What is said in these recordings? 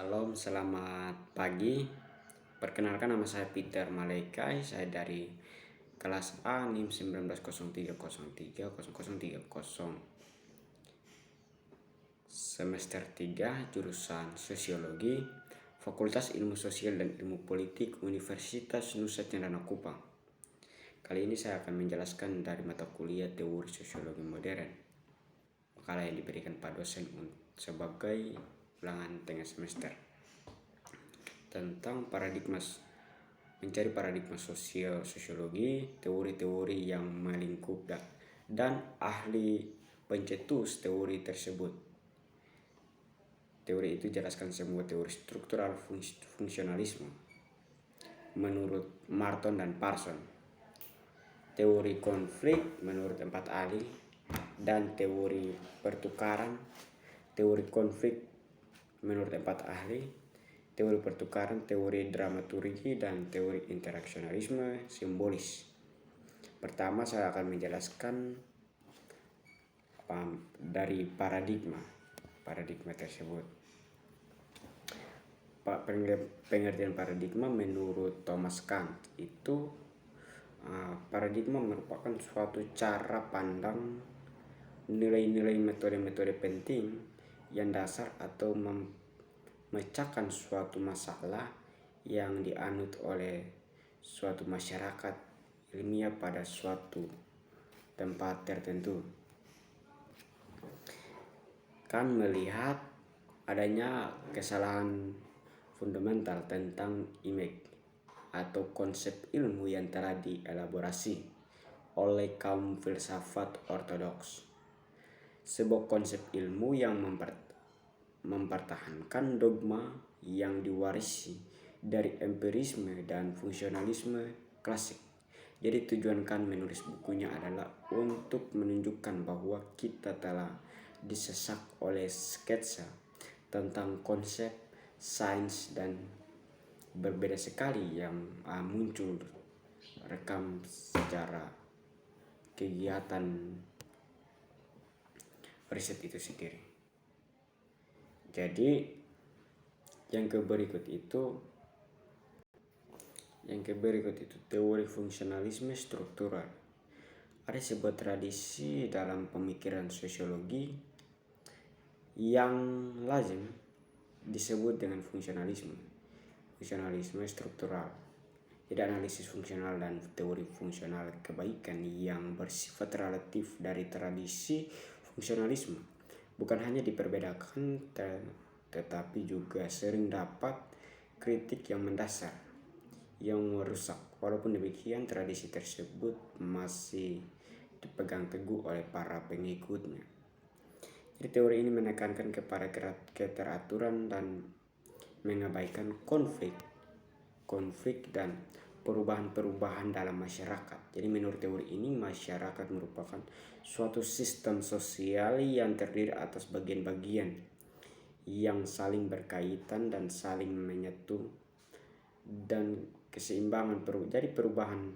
Shalom, selamat pagi. Perkenalkan, nama saya Peter Malekai. Saya dari kelas A NIM 1903030030 semester 3 jurusan Sosiologi, Fakultas Ilmu Sosial dan Ilmu Politik Universitas Nusa Cendana Kupang. Kali ini saya akan menjelaskan dari mata kuliah Teori Sosiologi Modern, makalah yang diberikan Pak dosen sebagai ulangan tengah semester, tentang mencari paradigma sosiologi, teori-teori yang melingkup dan ahli pencetus teori tersebut. Teori itu jelaskan semua teori struktural fungsionalisme menurut Marton dan Parson, teori konflik menurut 4 ahli, dan teori pertukaran, teori konflik menurut 4 ahli, teori pertukaran, teori dramaturgi, dan teori interaksionalisme simbolis. Pertama, saya akan menjelaskan dari paradigma tersebut. Pengertian paradigma menurut Thomas Kant itu paradigma merupakan suatu cara pandang, nilai-nilai, metode-metode penting yang dasar atau memecahkan suatu masalah yang dianut oleh suatu masyarakat ilmiah pada suatu tempat tertentu. Kan melihat adanya kesalahan fundamental tentang image atau konsep ilmu yang telah dielaborasi oleh kaum filsafat ortodoks. Sebuah konsep ilmu yang mempertahankan dogma yang diwarisi dari empirisme dan fungsionalisme klasik. Jadi tujuan Kant menulis bukunya adalah untuk menunjukkan bahwa kita telah disesak oleh sketsa tentang konsep sains dan berbeda sekali yang muncul rekam secara kegiatan riset itu sendiri. Jadi yang berikut itu teori fungsionalisme struktural. Ada sebuah tradisi dalam pemikiran sosiologi yang lazim disebut dengan fungsionalisme struktural. Jadi analisis fungsional dan teori fungsional kebaikan yang bersifat relatif dari tradisi fungsionalisme bukan hanya diperbedakan tetapi juga sering dapat kritik yang mendasar, yang merusak. Walaupun demikian, tradisi tersebut masih dipegang teguh oleh para pengikutnya. Jadi teori ini menekankan kepada keteraturan dan mengabaikan konflik dan perubahan-perubahan dalam masyarakat. Jadi menurut teori ini, masyarakat merupakan suatu sistem sosial yang terdiri atas bagian-bagian yang saling berkaitan dan saling menyatu, dan keseimbangan. Jadi perubahan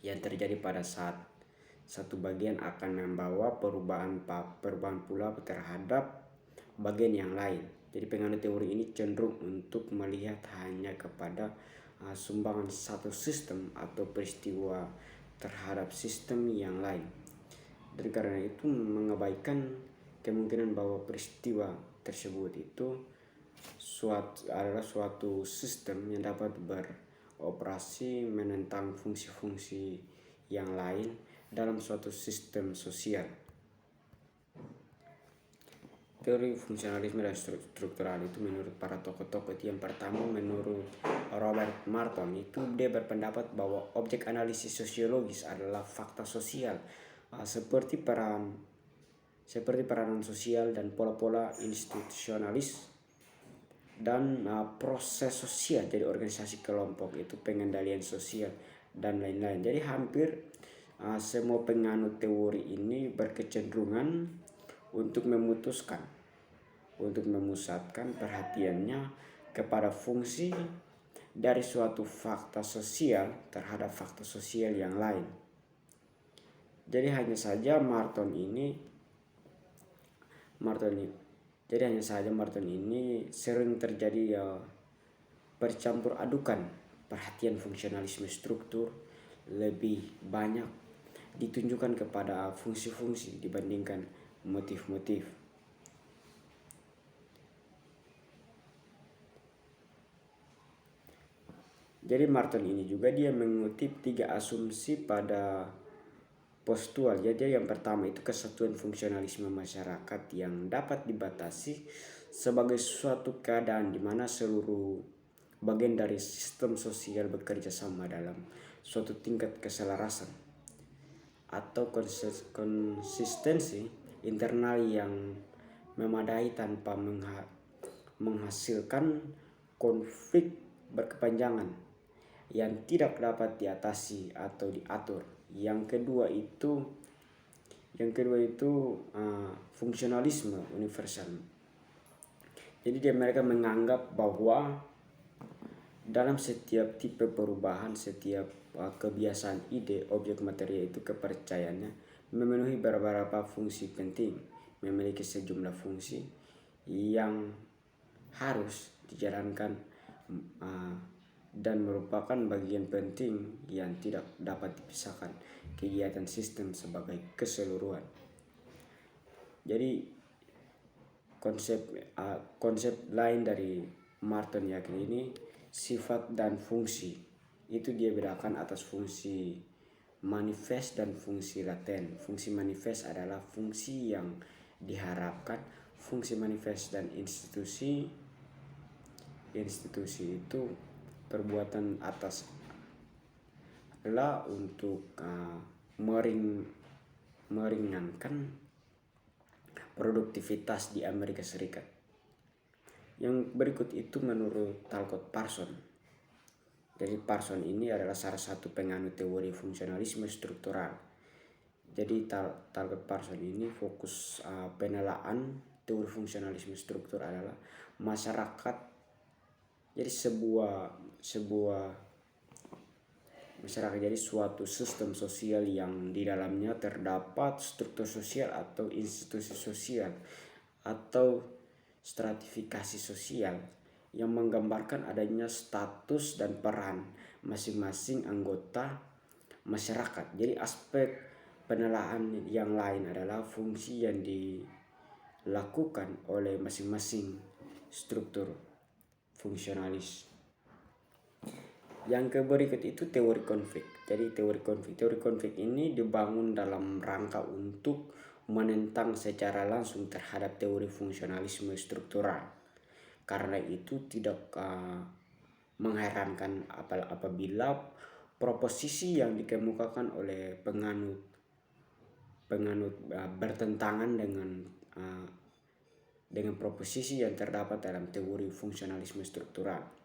yang terjadi pada saat satu bagian akan membawa perubahan pula terhadap bagian yang lain. Jadi penganut teori ini cenderung untuk melihat hanya kepada sumbangan satu sistem atau peristiwa terhadap sistem yang lain. Dan karena itu mengabaikan kemungkinan bahwa peristiwa tersebut itu adalah suatu sistem yang dapat beroperasi menentang fungsi-fungsi yang lain dalam suatu sistem sosial. Teori fungsionalisme dan struktural itu menurut para tokoh-tokoh itu, yang pertama menurut Robert Marton itu, dia berpendapat bahwa objek analisis sosiologis adalah fakta sosial seperti peranan sosial dan pola-pola institusionalis dan proses sosial, jadi organisasi kelompok itu, pengendalian sosial dan lain-lain. Jadi hampir semua penganut teori ini berkecenderungan untuk memusatkan perhatiannya kepada fungsi dari suatu fakta sosial terhadap fakta sosial yang lain. Jadi hanya saja Marton Jadi hanya saja Martin ini sering terjadi ya bercampur adukan perhatian fungsionalisme struktur lebih banyak ditunjukkan kepada fungsi-fungsi dibandingkan motif-motif. Jadi Martin ini juga dia mengutip 3 asumsi pada postual. Jadi yang pertama itu kesatuan fungsionalisme masyarakat yang dapat dibatasi sebagai suatu keadaan di mana seluruh bagian dari sistem sosial bekerja sama dalam suatu tingkat keselarasan atau konsistensi internal yang memadai tanpa menghasilkan konflik berkepanjangan yang tidak dapat diatasi atau diatur. Yang kedua itu fungsionalisme universal. Jadi mereka menganggap bahwa dalam setiap tipe perubahan, setiap kebiasaan ide, objek materi itu kepercayaannya memenuhi beberapa fungsi penting, memiliki sejumlah fungsi yang harus dijalankan dan merupakan bagian penting yang tidak dapat dipisahkan kegiatan sistem sebagai keseluruhan. Jadi konsep lain dari Martin Yakin ini sifat dan fungsi itu dia bedakan atas fungsi manifest dan fungsi laten. Fungsi manifest adalah fungsi yang diharapkan. Fungsi manifest dan institusi itu perbuatan atas adalah untuk meringankan produktivitas di Amerika Serikat. Yang berikut itu menurut Talcott Parsons. Jadi Parsons ini adalah salah satu penganut teori fungsionalisme struktural. Jadi Talcott Parsons ini fokus penelaan teori fungsionalisme struktur adalah masyarakat. Jadi sebuah masyarakat jadi suatu sistem sosial yang di dalamnya terdapat struktur sosial atau institusi sosial atau stratifikasi sosial yang menggambarkan adanya status dan peran masing-masing anggota masyarakat. Jadi aspek penelaan yang lain adalah fungsi yang dilakukan oleh masing-masing struktur fungsionalis. Yang berikut itu teori konflik. Jadi teori konflik ini dibangun dalam rangka untuk menentang secara langsung terhadap teori fungsionalisme struktural. Karena itu tidak mengherankan apabila proposisi yang dikemukakan oleh penganut bertentangan dengan proposisi yang terdapat dalam teori fungsionalisme struktural.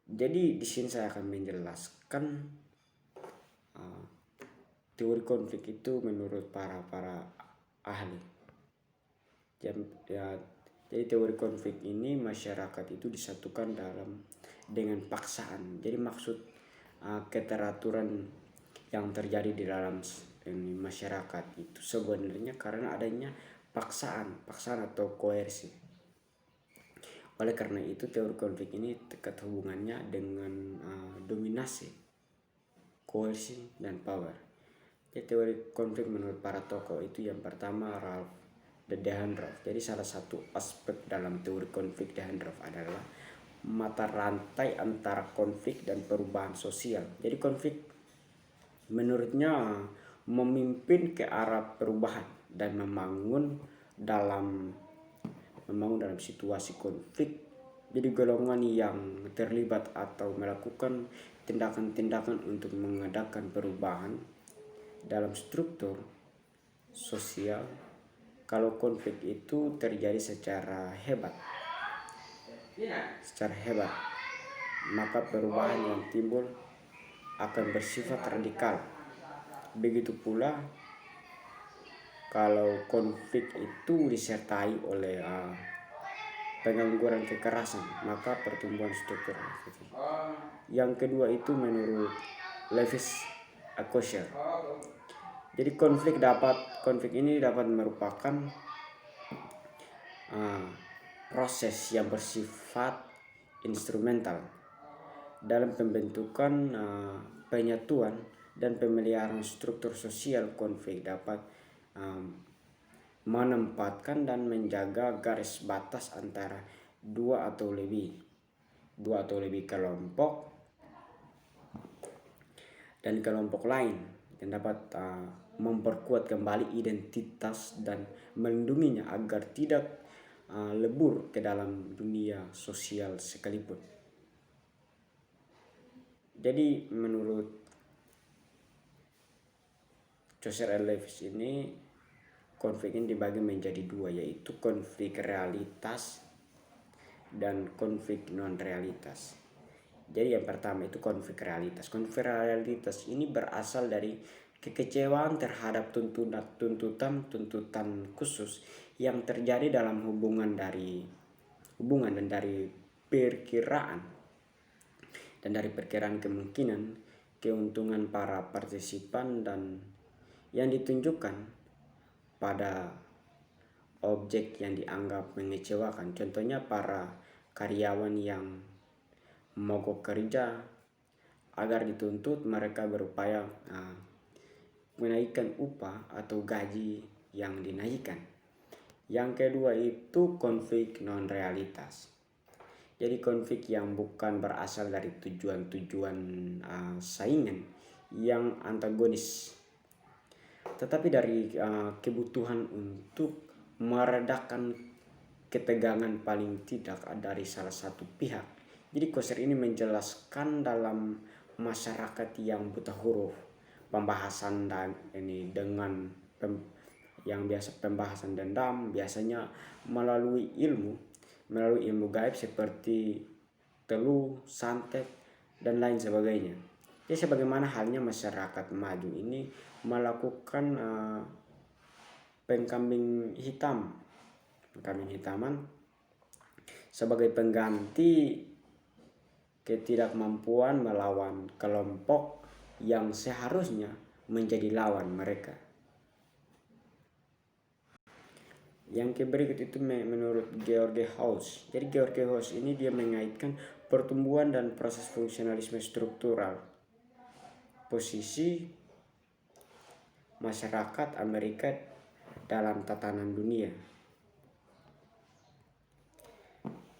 Jadi di sini saya akan menjelaskan teori konflik itu menurut para ahli. Jadi teori konflik ini masyarakat itu disatukan dengan paksaan. Jadi maksud keteraturan yang terjadi di dalam masyarakat itu sebenarnya karena adanya paksaan atau koersi. Oleh karena itu teori konflik ini dekat hubungannya dengan dominasi, koersi, dan power. Jadi teori konflik menurut para tokoh itu yang pertama Ralph Dahrendorf. Jadi salah satu aspek dalam teori konflik Dahrendorf adalah mata rantai antara konflik dan perubahan sosial. Jadi konflik menurutnya memimpin ke arah perubahan dan membangun dalam situasi konflik. Jadi golongan yang terlibat atau melakukan tindakan-tindakan untuk mengadakan perubahan dalam struktur sosial. Kalau konflik itu terjadi secara hebat, maka perubahan yang timbul akan bersifat radikal. Begitu pula kalau konflik itu disertai oleh pengangguran kekerasan, maka pertumbuhan struktur. Yang kedua itu menurut Lewis Althusser. Jadi konflik ini dapat merupakan uh, proses yang bersifat instrumental dalam pembentukan, penyatuan dan pemeliharaan struktur sosial. Konflik dapat menempatkan dan menjaga garis batas antara dua atau lebih kelompok dan kelompok lain, yang dapat memperkuat kembali identitas dan melindunginya agar tidak lebur ke dalam dunia sosial sekalipun. Jadi menurut Joseph L. Lewis ini, konflik ini dibagi menjadi dua, yaitu konflik realitas dan konflik non-realitas. Jadi yang pertama itu konflik realitas. Konflik realitas ini berasal dari kekecewaan terhadap tuntutan khusus yang terjadi dalam hubungan dan dari perkiraan kemungkinan keuntungan para partisipan dan yang ditunjukkan pada objek yang dianggap mengecewakan. Contohnya para karyawan yang mogok kerja agar dituntut mereka berupaya menaikkan upah atau gaji yang dinaikkan. Yang kedua itu konflik non-realitas. Jadi konflik yang bukan berasal dari tujuan saingan yang antagonis, tetapi dari kebutuhan untuk meredakan ketegangan paling tidak dari salah satu pihak. Jadi Koser ini menjelaskan dalam masyarakat yang buta huruf, pembahasan dan ini dengan yang biasa pembahasan dendam biasanya melalui ilmu gaib seperti teluh, santet dan lain sebagainya. Jadi sebagaimana halnya masyarakat maju ini melakukan pengkambing hitaman sebagai pengganti ketidakmampuan melawan kelompok yang seharusnya menjadi lawan mereka. Yang berikut itu menurut George House. Jadi George House ini dia mengaitkan pertumbuhan dan proses fungsionalisme struktural posisi masyarakat Amerika dalam tatanan dunia.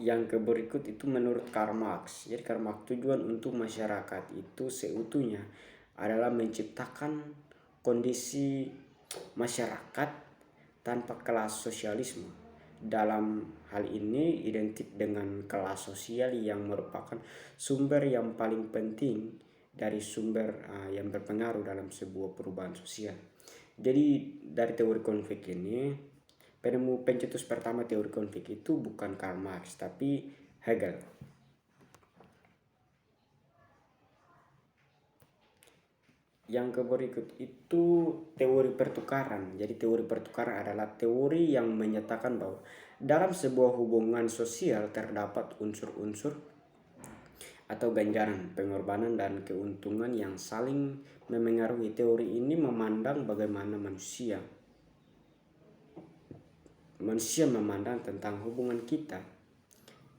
Yang berikut itu menurut Karl Marx. Jadi Karl Marx, tujuan untuk masyarakat itu seutuhnya adalah menciptakan kondisi masyarakat tanpa kelas sosialisme. Dalam hal ini identik dengan kelas sosial yang merupakan sumber yang paling penting dari sumber yang berpengaruh dalam sebuah perubahan sosial. Jadi dari teori konflik ini, pencetus pertama teori konflik itu bukan Karl Marx tapi Hegel. Yang berikut itu teori pertukaran. Jadi teori pertukaran adalah teori yang menyatakan bahwa dalam sebuah hubungan sosial terdapat unsur-unsur atau ganjaran, pengorbanan dan keuntungan yang saling memengaruhi. Teori ini memandang bagaimana manusia memandang tentang hubungan kita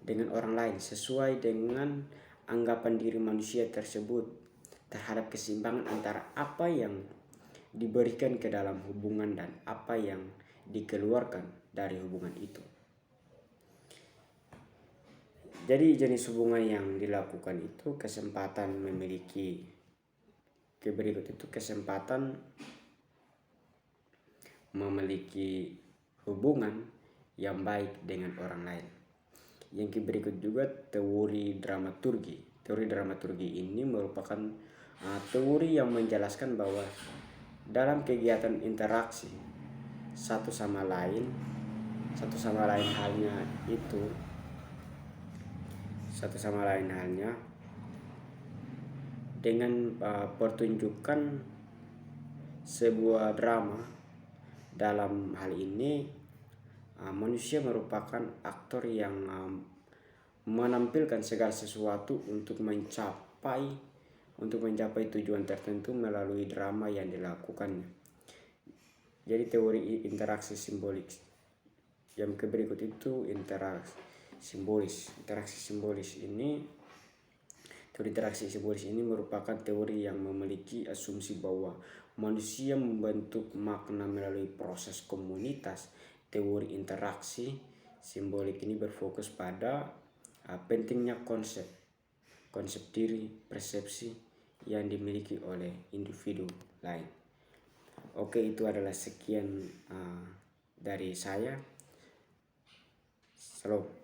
dengan orang lain sesuai dengan anggapan diri manusia tersebut terhadap keseimbangan antara apa yang diberikan ke dalam hubungan dan apa yang dikeluarkan dari hubungan itu. Jadi jenis hubungan yang dilakukan itu kesempatan memiliki hubungan yang baik dengan orang lain. Yang berikut juga teori dramaturgi. Teori dramaturgi ini merupakan teori yang menjelaskan bahwa dalam kegiatan interaksi satu sama lain halnya dengan pertunjukan sebuah drama. Dalam hal ini manusia merupakan aktor yang menampilkan segala sesuatu untuk mencapai tujuan tertentu melalui drama yang dilakukannya. Jadi teori interaksi simbolik. Yang berikut itu interaksi simbolis. Teori interaksi simbolis ini merupakan teori yang memiliki asumsi bahwa manusia membentuk makna melalui proses komunitas. Teori interaksi simbolik ini berfokus pada pentingnya konsep diri, persepsi yang dimiliki oleh individu lain. Oke, itu adalah sekian dari saya. Salam.